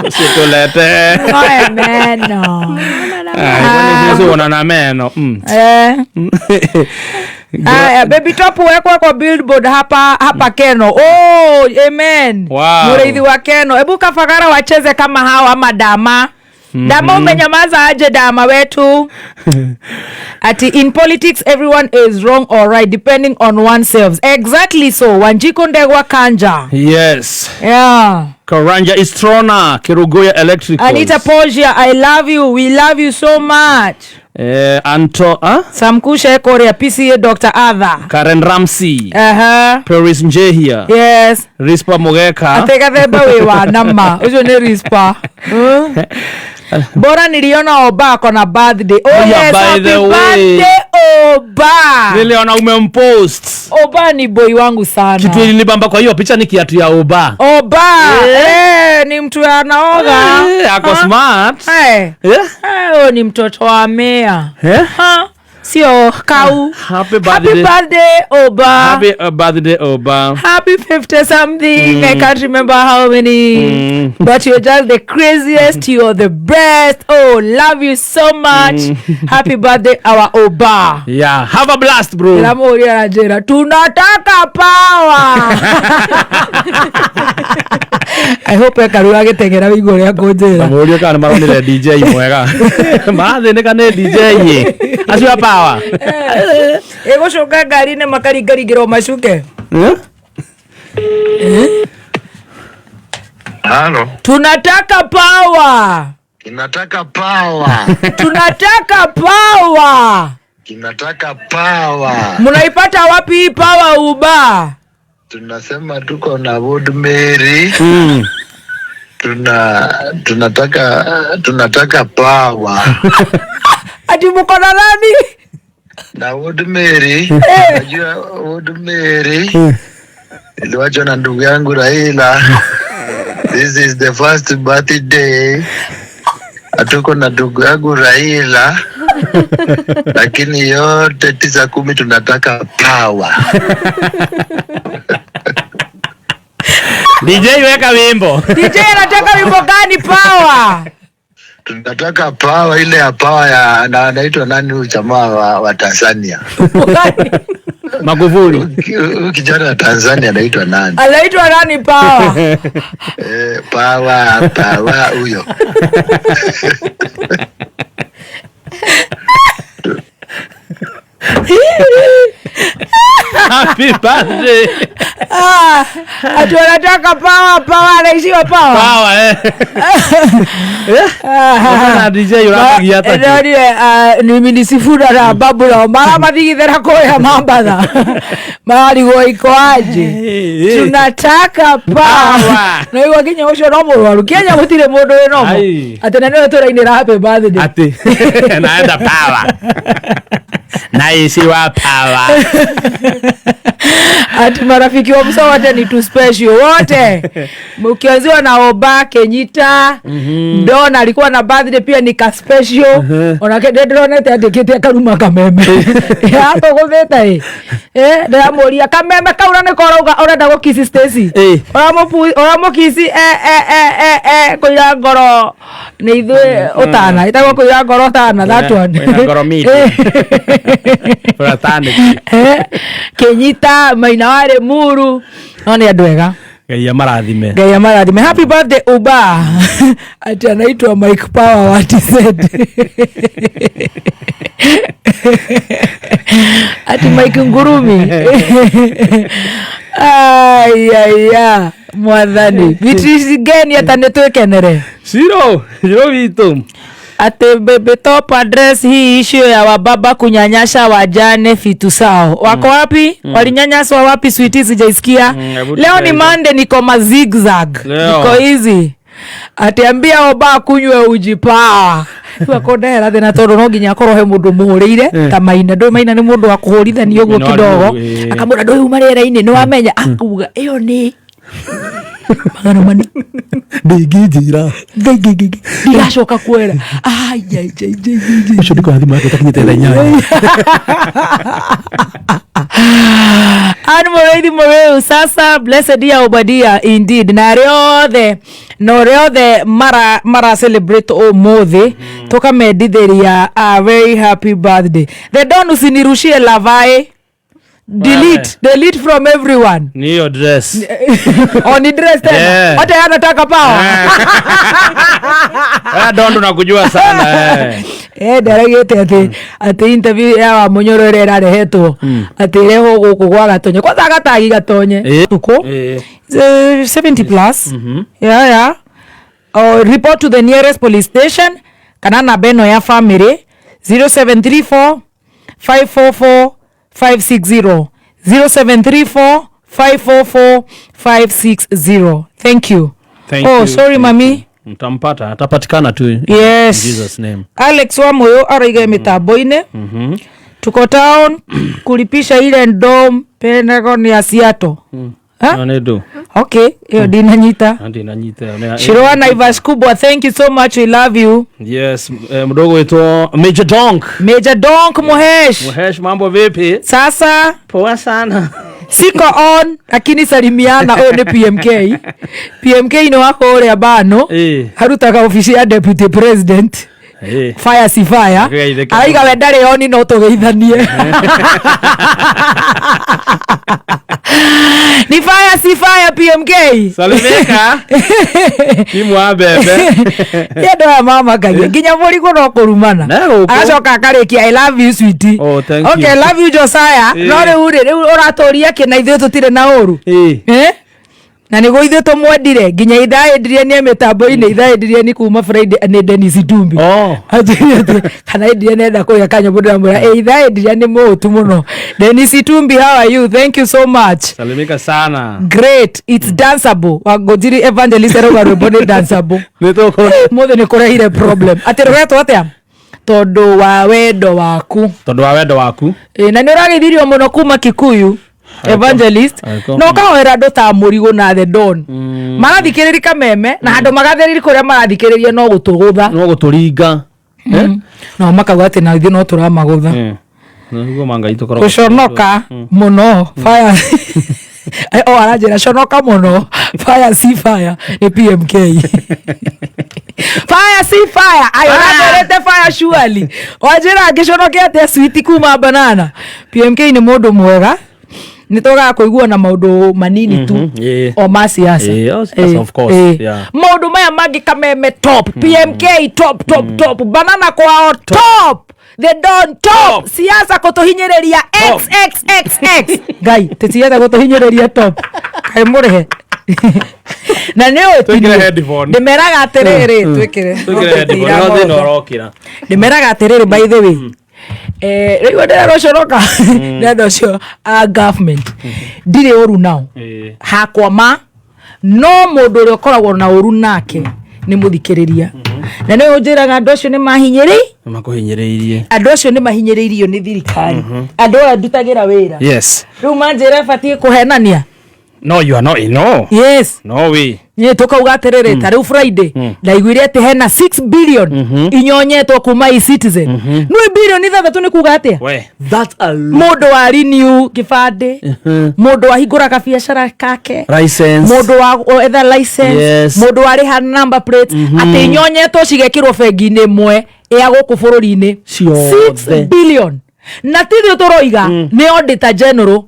Usitulete. Ngoe meno. Kwani sisi wana meno. Baby top wekwa kwa billboard hapa Keno. Oh, amen. Wow. Mureithi wa Keno. Ebu Kafagara wacheze kama hao ama Dama. Dama umenyamaza aje Dama wetu. Ati in politics everyone is wrong or right depending on oneself. Exactly so. Wanjiko Ndegwa Kanja. Yes. Yeah. Karanja Istrona, Kirugoya Electricals. Anita Posia, I love you. We love you so much. Samkusha Korea, PCA Dr. Adha. Karen Ramsey. Paris Njehia. Yes. Rispa Mogeka. Ateka theba we wa nama. Ujo ne Rispa. Bora niliona Oba kona birthday. Oh yes, by the way. Birthday Oba. Niliona umempost. Oba ni boy wangu sana. Kitu ilinibamba kwa hiyo picha ni kiatu ya Oba. Oba. Ni mtu anaoga. Ako smart. Ni mtoto wa mea. Sio kau. Happy birthday Oba. Happy birthday Oba. Happy 50 something. I can't remember how many. But you're just the craziest. You're the best. Oh, love you so much. Happy birthday our Oba. Yeah, have a blast bro. Lamoria Najera. Tunataka power. I hope Karua getengera wigo ria ngojera. Lamoria kana maronire DJ mwega. Maathe ne kana DJ ye. Acio power. Ego shoka gari ne makari gari giro mashuke. Halo. Tunataka power. Kinataka power. Tunataka power. Kinataka power. Munaipata wapi hii power Uba? Tunasema tuko na Wood Mary. Tunataka power. Ati mko na nani? Na Wood Mary. Unajua Wood Mary. Iliwachwa na ndugu yangu Raila. This is the first birthday. Atuko na ndugu yangu Raila. Lakini yote 9-10 tunataka power. DJ weka wimbo. DJ anataka wimbo gani power? Tunataka power ile ya power ya anaitwa nani huyu jamaa wa Tanzania? Magufuli. Kijana wa Tanzania anaitwa nani? Anaitwa nani power? Power huyo. Happy birthday. Atu anataka power anaishiwa power. Power na DJ urapigia hata. Ni nisifura na babu na mara mathigithera koya mambatha. Mari goiko aje. Tunataka power. Na iwa kinya ucio no murwaru. Kenya gutire mundu we no. Ati na no turainira happy birthday. Ati naenda power. Naishiwa power. Ati marafiki wa Musa wote ni too special wote. Mkianziwa na Oba Kenyita. Don alikuwa na birthday pia ni ka special. Onake ndronete andikite karuma kameme. Hapo guveta nda moria kameme kaura ne korauga urenda gukisi Stacy. Oramo kisi kuira ngoro ni ithwe utana itagwo kuira ngoro utana that one. Ngoro miti. Kenyita Maina wale Muru none andwega Ngai amarathime. Happy birthday Uba. Ati anaitwa Mike Power wa TZ. Ati Mike Ngurumi. Aya mwathani vitu gani atanetwekenere Siro vitu ate bebe top address hii issue ya wababa kunyanyasha wajane vitu sao. Wako wapi? Walinyanyaswa wapi sweetie sijaisikia. Leo ni Monday niko mazigzag. Niko hizi. Atiambia Oba kunywe uji power. Wako ndera thina tondu no nginya korohe mundu muhurire ta Maina ndo Maina ni mundu wa kuhurithania uguo kidogo. Akamura ndo yu marera-ini ni wamenya akuga iyo ni magana mani Bigijira ndigashoka kwera ucio ndiko hathima tutakinyite thenya Mwewe sasa blessed ya Obadia indeed na riothe mara celebrate umuthi tukamedithiria a very happy birthday. The don usinirushie lavae delete from everyone. Ni your dress. Ni dress tena. Hata anataka power. Dondo nakujua sana Daragete ati interview ya Munyoro ile rarehetwo ati reho guku gwa Gatonye kwanza gatagi Gatonye tuko 70 plus yeah report to the nearest police station kana na beno ya family 0734 544 560 0734 544 560. Thank you. Sorry mami Mtampata, atapatikana tu. Yes. In Jesus name. Alex wa moyo araiga mitambo-ine. Tuko town kulipisha ile ndom Pentagon ya Seattle. Anedo. Okay, hiyo dinanyita. Shirwa Naivas kubwa, thank you so much, we love you. Yes, mdogo wetu Major Donk. Major Donk Mohesh. Mohesh, mambo vipi? Sasa poa sana. Siko on lakini salimiana one PMK. PMK ni wako ore abano. Harutaka ofisi ya deputy president. Fire si fire. Aiga wendare oni no tugeithanie. Ni fire si fire PMK. Salimeka. Timu abebe. Yedo ya mama kage. Ginya muri ko no kurumana. Acoka kareki I love you sweetie. Oh, thank you. Okay, I love you Josiah. No re uratoria kina ithuĩ tutire na uru. Na niguo ithuĩ tumwendire nginya ithaendirie ni mitambo-ini ithaendirie ni kuma Friday ni Dennis Dumbi. Kana endirie nenda kuya kanyambo ndamura ithaendirie ni mutu muno. Dennis Dumbi, how are you? Thank you so much. Salimika sana. Great, it's danceable. Wagojiri evangelist ero barobone danceable. Nitoko mothe ni kurehire problem. Atiroretwo atia? Tondu wa wendo waku. Na ni uragithirio muno kuma Kikuyu. Evangelist no kahoera ndo ta murigo na the Don marathikiriri kameme na handu magathiriri kuria marathikiririe no gutugutha no guturinga no makauga ati na ithu no turamagutha niguo mangaito korwo kuconoka muno fire aranjira conoka muno fire si fire ni PMK. Fire si fire ayonatete fire surely wajira ngiconokete sweet kuma banana. PMK ni mundu mwega nitoga kuigua na maundu manini tu o masiasa. Of course. Maundu maya magi kameme top PMK top banana kwao top the Don top siasa kutuhinyereria xxxx gai tisiasa kutuhinyereria top kai murehe na neo ndimeraga atiriri twikire ndimeraga atiriri by the way riwa ndero coroka ndero cio a government ndire uru nao hakwa ma no mundu uri ukoragwo na uru nake ni muthikiriria na neo njiraga andu acio ni mahinyiri makuhinyireirie andu acio ni mahinyiriirio ni thirikari andu aya ndutagira wira riu manjira batie kuhenania. No, you are not. No. Yes. No way. Ni tukauga atiriri tari Friday ndaiguire ati hena 6 billion inyonyetwo kuma e-Citizen. No billion ithathatũ ni kuga atia? That's a lot. Mundu wa renew kibande, mundu wa hingura kabiacara kake, license, mundu wa ether license, mundu wa riha number plate ati inyonyetwo cigekirwo bengi-ini mwe ya guku bururi-ini 6 billion. Na tithio turoiga ni auditor general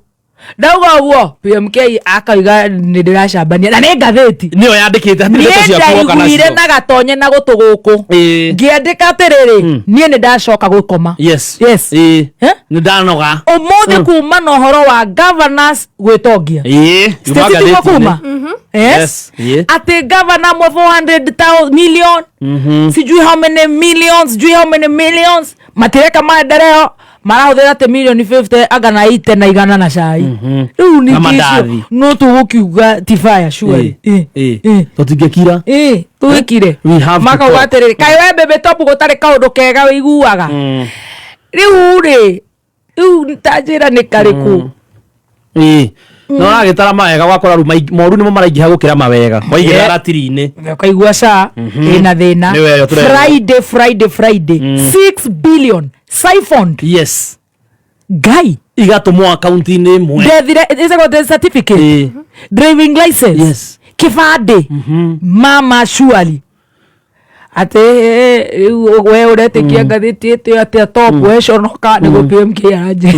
dauga uo PMK akaiga ni ndiracambania na ni ngatheti niyo yandikite ndeto cia kuoka nacio ni na gatonye na gutuguku ngiandika atiriri nie ni ndacoka gukoma. Yes ni ndanoga umuthi kuma na uhoro wa governors gwitongia yuma kuma ati governor mo 400 million sijui how many millions matireka maendeleo marahuthira te million 50 agana 8 na igana na cai riu ni kicio no tugukiuga tifaya sure tutingekira tuikire maka watere kai we bebe top gutari kaundu kega wiguaga riu tajira ni kariku no ragitara mawega gwakora moru nimo maraingiha gukira mawega kwaigira ratiri-ini kaigua ca ina thina Friday 6 billion siphoned. Yes guy igatumwo account-ini imwe is it the certificate driving license kibande mama surely ate we uretikia ngathiti ite ate top we conoka ni go PMK anje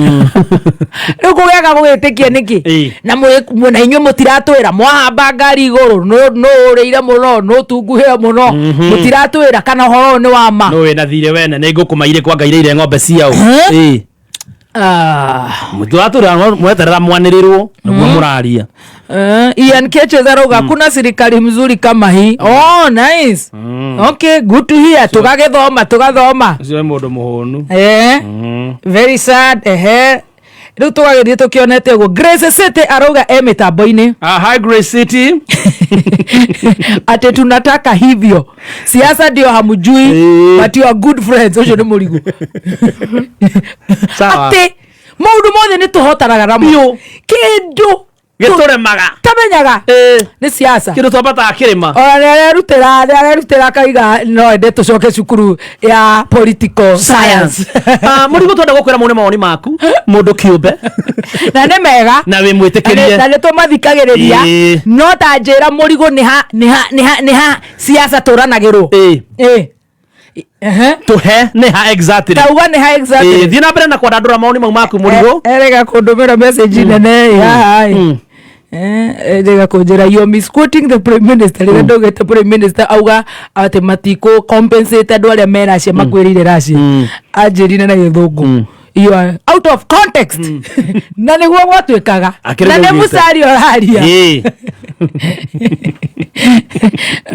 riu kugega gugitikia niki na mwena inyu mutiratwira mwahamba ngari iguru no ureire muno no tunguhia muno mutiratwira kana horo ni wa ma no wena thire wene ni ngukumaire kwa ngaireire ng'ombe ciao muturatura mweterera mwanirirwo niguo muraria Ian Keche zaroga kuna serikali mzuri kama hii. Oh nice. Okay, good to hear. Tugathoma. Sio mundu muhonu. Very sad. riu tugagerie tukionete uguo. Grace City arauga mitambo-ini. Hi Grace City. Ate tunataka hivyo. Siasa ndio hamjui, but you are good friends. Ucio ni Murigo. Sawa. Ate maundu mothe ni tuhotanaga namo. Kindu gituremaga tamenyaga ni siasa kindu twambata kirima arerutira kaiga no ende tucoke cukuru ya political science. Murigo twenda gukwira mune mawoni maku mundu kiumbe na ne mega na we mwitikirie na ne tumathikagiriria no ta njira Murigo ni ha siasa turanagirwo tuhe ni ha exactly tauga ni ha exactly thina mbere na kwandandura mawoni mau maku Murigo erega kundumira message nene hai erega kunjira you misquoting the prime minister rega ndogete prime minister auga ati matiko compensate andu aria mera cia makwirire racia anjirine na githungu you are out of context na niguo gwatwikaga na ne musari oraria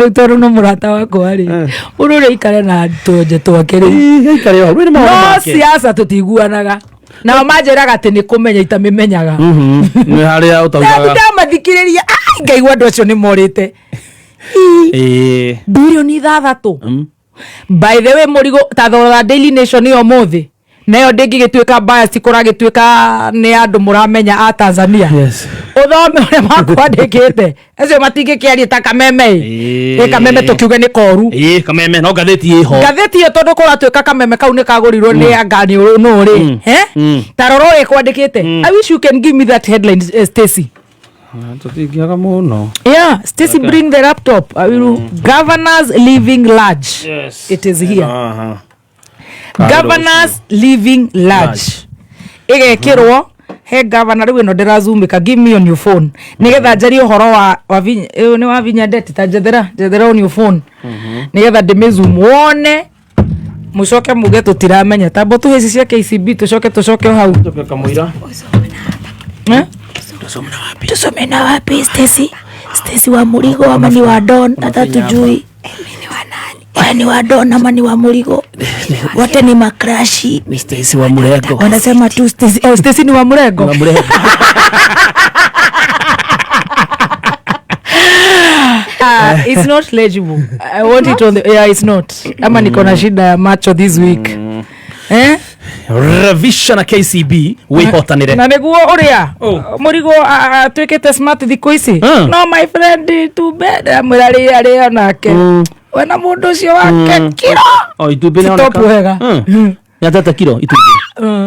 Utoro no murata wako ari urure ikare na toje twakere ikare ho rwene mawo make no siasa tutiguanaga na majeraga ati ni kumenya itamimenyaga ni haria utaugaga nda mathikiriria ngaigwa andu acio ni morite bilioni 3 by the way Murigo tathora Daily Nation yo mothi nayo ndingigituika bias kuragituika ni andu muramenya a Tanzania uthome ure makwandikite acio matingikiaria ta kameme kameme tukiuge ni koru kameme no gatheti iho gatheti yo tondu kuratuika kameme kau ni kagurirwo ni angani no ri taroro ikwandikite I wish you can give me that headline Stacy tutingiaga muno Stacy bring the laptop I will governors living large it is here governors living large igekirwo he governor riu no ndirazumika give me on your phone nigetha njari uhoro wa ni wa vinya date ta jethera on your phone nigetha ndimizoom wone mucoke muge tutiramenya tambo tu heci cia KCB tucoke hau kamuira tusome na wapi Stacy wa Murigo ama ni wa Don hata tujui ni wa Don ama ni wa Murigo wote ni makrashi Stacy wa Murego wanasema tu Stacy ni wa Murego it's not legible I want it on the it's not ama niko na shida ya macho this week revision na KCB we hotanire na niguo uria Murigo twikite smart thiko ici no my friend too bad amurari ari onake wena mundu ucio wake kiro itumbi ne onaka stop wega yatata kiro itumbi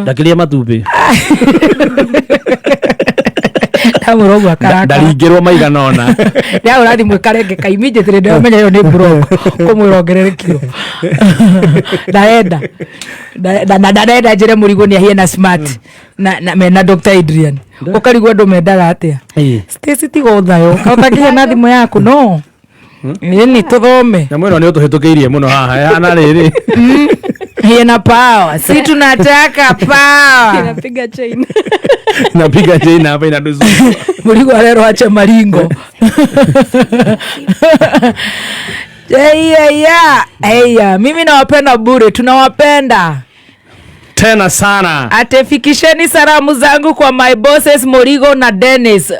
ndakiria matumbi Murogo akaraka ndaringirwo maigana ona ya urathi mwikarenge kaimije tire ndio menya yo ni brogo kumwirongerere kiro ndaenda njire Murigo ni ahie na smart na mena Dr. Adrian ukarigwa ndo mendaga atia Stacy tigo thayo kautakihe na thimu yaku no ni tuthome na mweno ni utuhitukiirie muno haha ana riri hiena power si tunataka power napiga chain hapa inaduzu Murigo arero acha maringo mimi nawapenda bure tunawapenda tena sana atefikisheni salamu zangu kwa my bosses Murigo na Dennis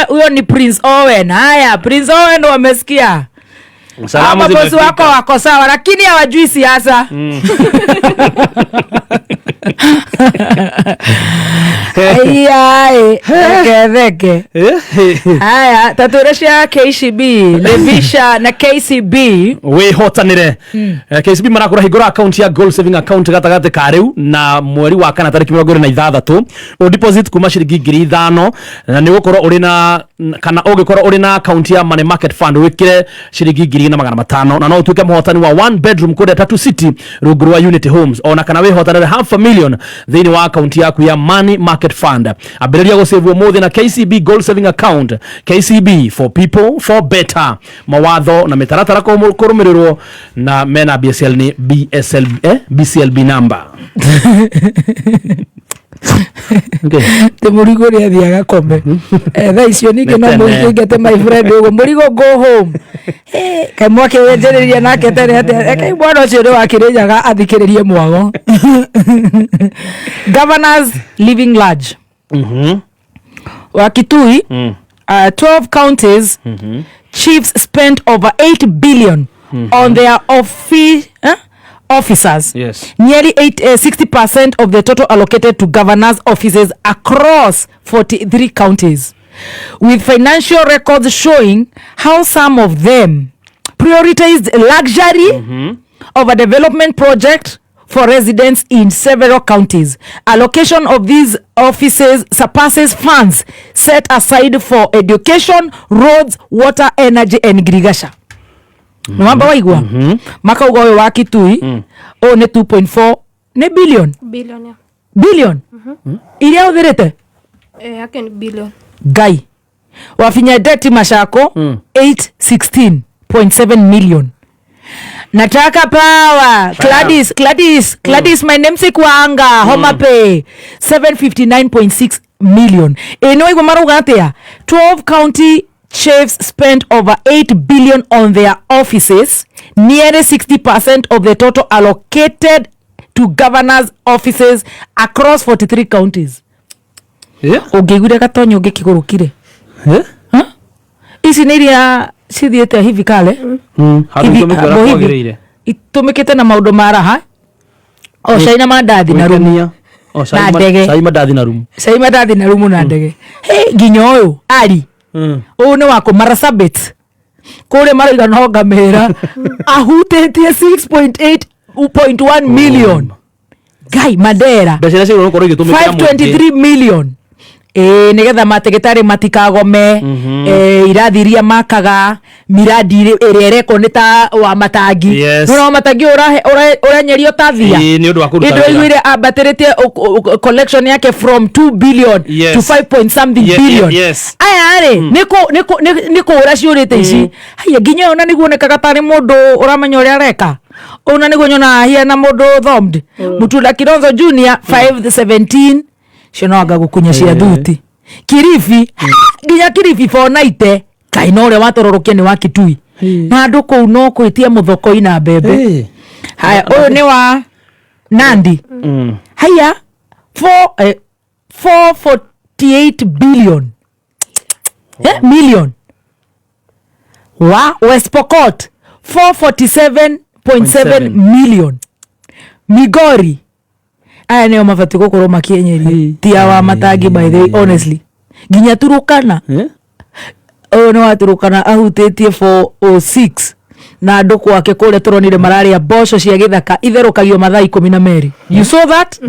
huyo ni Prince Owen haya Prince Owen wamesikia salamu bosi wako wako sawa lakini hawajui siasa Theke haya taturesha KCB Levisha na KCB we hotanire KCB marakura higura account ya gold saving account gatagate kariu na mweri wa kana tariki 26 o deposit kuma shiringi 5,000 na ni gukorwo uri na kana ugikorwo uri na account ya money market fund wikire shiringi 2,500 na no utuke muhotani wa one bedroom kode 3 city ruguru wa Unity Homes ona kana we hotanire $500,000 thini wa account yaku ya money market fund abireria go save more na KCB gold saving account KCB for people for better mawatho na mitaratara ko kurumirirwo na mena BSL ni BCLB number okay te Murigo ri athiaga kombe tha icio ninge no muingete my friend ugo Murigo go home kai mwake wenjereria nake tene kai bwana ucio ri wakirijaga athikiririe mwago governors living large wa Kitui 12 counties chiefs spent over 8 billion on their officers. Yes. Nearly 60% of the total allocated to governors' offices across 43 counties, with financial records showing how some of them prioritized luxury of a development project for residents in several counties. Allocation of these offices surpasses funds set aside for education, roads, water, energy and irrigation. Mwamba waigwa maka ugowe wa Kitui o ne 2.4 ne billion iria uthirite yake ni billion gai wafinya deti Mashako 816.7 million. Nataka power Gladys my namesake Wanga Homa Bay 759.6 million. Eno igwa maruga atia 12 county chiefs spent over 8 billion on their offices, nearly 60% of the total allocated to governors' offices across 43 counties. Ugegure katonyo ngikigurukire isi niria cithiete hivi kale itumikite na maundu maraha o shaina mandathi na rumu na ndege sai mandathi na rumu na ndege nginya uyu ari uyu ni wako Marsabit kure mariga no ngamira ahutetie 6.8.1 million gai Madera 523 million nigetha mategetari matikagome irathiria makaga miradi iria reko nita wa matangi no matangi uranyerio tathia ni undu wa kuruta indo igwire abateretie collection yake from 2 billion to 5 point something billion aya ari niko uraciurite ici haya ginya ona niguonekaga tari mundu uramenya uria areka ona niguonyona hia na mundu thomd Mutula Kilonzo Junior 517 shinoaga gukunya cia thuti Kirifi nginya Kirifi fonaite kaina uria watororokia ni wa Kitui na andu kou no kwitia muthoko ina mbembe haya uyu ni wa Nandi haya 448 billion million wa West Pokot 447.7 million Migori aya neo mabati gukorwo makienyeria tia wa matangi by the way honestly ginya Turukana no waturukana ahutĩtie 406 na andũ kwake kũrĩa tũronire mararia mboco cia gĩthaka itherũkagio mathaa 12 you saw that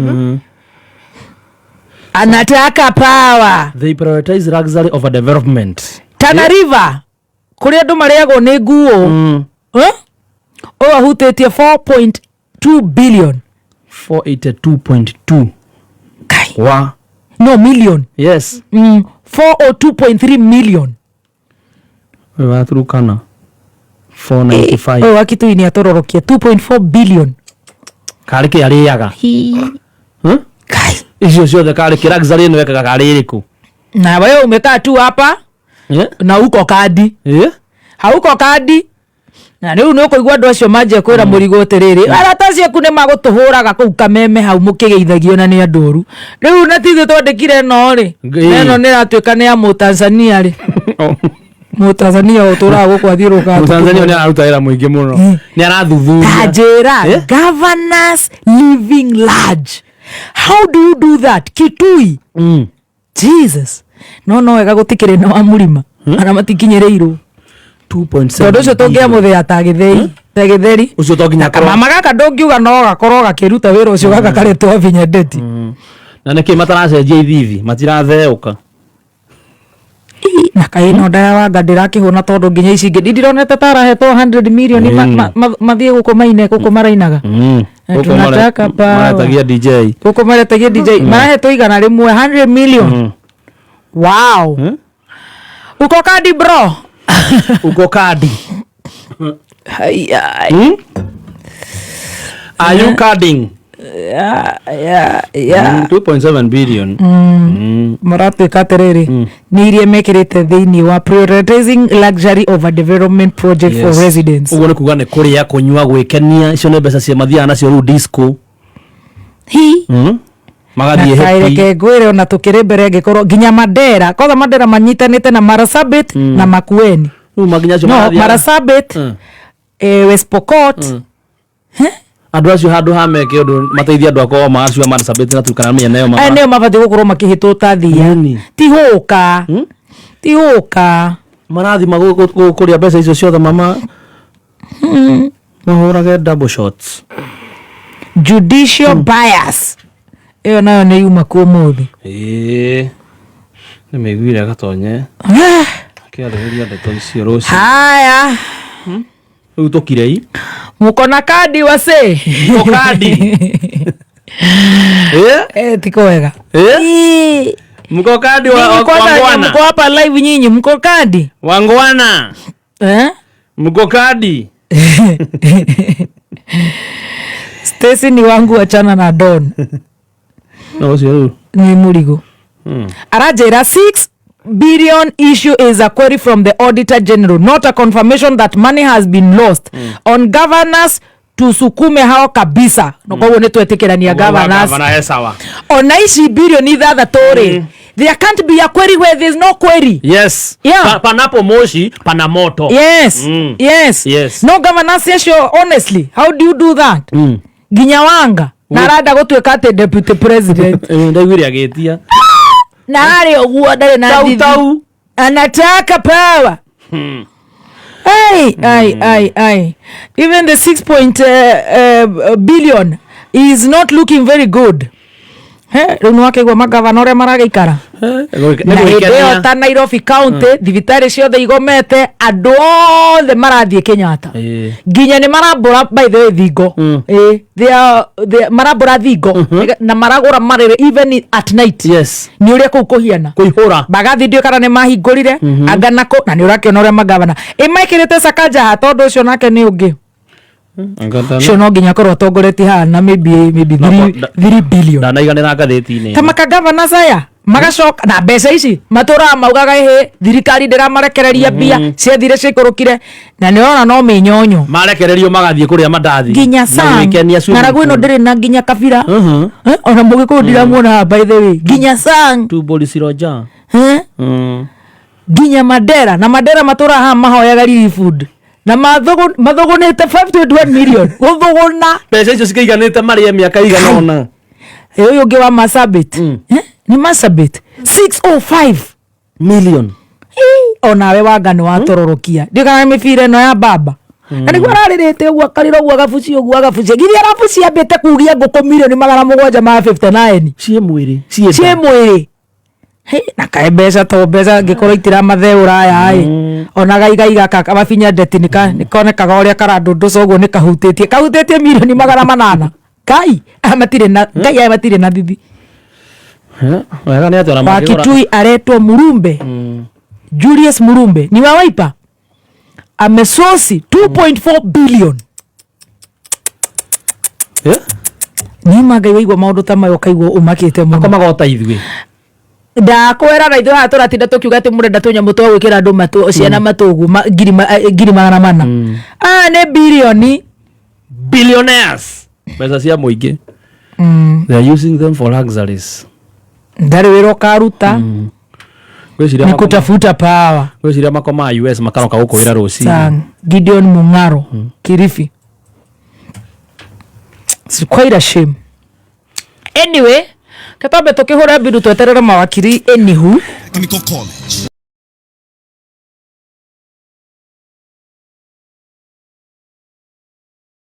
anataka power they prioritize luxury over development. Tana River kũrĩa andũ marĩagwo nĩ nguo ahutĩtie 4.2 billion 482.2 wa no million yes 402.3 million wa Turukana 495 wa Kitui ni atororokia 2.4 billion kari ke ariaga kai icio ciothe kari ke luxury no wekaga kari iriku na wewe umekaa tu hapa na uko kadi hauko kadi na riu no kuigwa andu acio manje kwira murigo tiriri arataci aku ne magutuhuraga kuu Kameme hau mukigeithagio na ni andoru riu na tithe twandikire no ri neno ni ratuika ni ya Mutanzania ri Mutanzania utura gukwathirũka Mutanzania ni aruta wĩra mũingĩ mũno ni arathuthuria tajira governors living large. How do you do that Kitui? Jesus no wega gutikire na wa murima ana matikinyereirwo 2.7 ndo cio tongia muthia ta githei tegitheri ucio tonginya korwo mama gaka ndongiuga no gakorwo gakiruta wira ucio gaka karetwo vinya ndeti na niki mataracenjia ithithi matiratheũka na kai no ndara wa ngandira kihuna tondu nginya ici ngi ndironete tarahetwo 100 million mathie guko maine guko marainaga tunataka pa maretagia DJ guko maretagia DJ marahetwo igana rimwe 100 million wow uko kadi bro uko kadi are you carding yeah 2.7 billion maratuika atiriri ni iria mekirite thiini wa prioritizing luxury over development project for residents. uguo ni kuga ni kuria kunyua gwikenia icio ni mbeca cia mathiaga nacio riu disco magathie happy ke gwire ona tukire mbere ngikorwo ginya Mandera koza Mandera manyitanite na Marsabit na Makueni maginya cio no Marsabit West Pokot andu acio handu hameke undu mateithia andu akwa maacio Marsabit na Turkana menya nayo mama neo mabati gukorwo makihituta thia ti huka marathi magukuria mbeca icio ciothe mama mahurage double shots judicial bias iyo nayo ni yuma ku muthi ni meguire gatonye kiareheria ndeto icio ruci haya utukirei mukona kadi wase kadi tiko wega mko kadi wangwana mko hapa live nyinyi mko kadi wangwana mko kadi Stacy ni wangu achana na Don no sio ni murigo arajera 6 billion issue is a query from the Auditor General, not a confirmation that money has been lost on governors tusukume hao kabisa no kwa wone twetekerania governors ona ici billion ithathatũ there can't be a query where there's no query. Yes. Yeah. Panapo moshi pana moto. Yes. Yes. No governance issue, honestly. How do you do that? Ginyawanga. Narada gũtuĩka ate deputy president. Ndagwire agetia. Nari oguo ndari na thidi. Anataka power. Hey. Even the 6 billion is not looking very good. Rĩu wakĩgua magavana ũrĩa marageikara na ta Nairobi county thibitari ciothe igomete andũ othe marathiĩ Kenyatta nginya nĩ marambũra by the way thingo marambũra thingo na maragũra marĩrĩ even at night nĩ ũrĩa kũu kũhiana kũihũra bagathi ndio kana nĩ mahingũrire anganako na nĩ ũrakĩona ũrĩa magavana maikĩrĩte Sakaja tondũ ũcio nake nĩ ũngĩ sio no nginya korwo tongoreti hana maybe 3 billion ndanaiganira ngatheti-inĩ tamaka governors aya magacoka na mbeca ici matura maugaga thirikari ndĩramarekereria mbia ciathire cikurukire na nĩona no mĩnyonyo marekererio magathie kuria mandathi nginya ng'aragu ĩno ndĩrĩ na nginya kabira ona mũgĩkũyũ ndiramuona by the way nginya sang tuboli siroja nginya Mandera na Mandera matura ha mahoyaga relief food na mathogonete 5.1 million guthogona pesa icio cikaiganite maria miaka igana ona uyu ungi wa Marsabit ni Marsabit 605 million onawe wangani watororokia ndikana mibira no ya baba na niguo araririte uguo akarira uguo agabuci giri arabuci ambite kugia nguku million 759 cie mwiri na kae mbeca to mbeca ngikorwo itira matheura aya ona gaiga kaka mabinya ndeti nikonekaga uria karandunduca uguo nikahutĩtie milioni 800 kai amatire na bibi wega nĩ atwara magĩgora Kitui aretwo Murumbe Julius Murumbe ni wa Wiper amesosi 2.4 billion ni magaiwa maundu ta mayo kaigwo umakite muno akomagota ithuĩ ndakwera na ithuĩ haha tũratinda tũkiuga atĩ mũrenda tũnyamũ twa gwĩkĩra andũ ciana matũgu ngiri 400 nĩ bilioni billionaires mbeca cia mũingĩ they are using them for luxuries ndarĩ wĩra ũkaruta ni kutafuta power gwĩciria makoma US makaroka gũkũ wĩra rũcinĩ Gideon Mung'aro Kirifi. It's quite a shame. Anyway, katambe tukihura bidu tweterera mawakiri anywho Technical College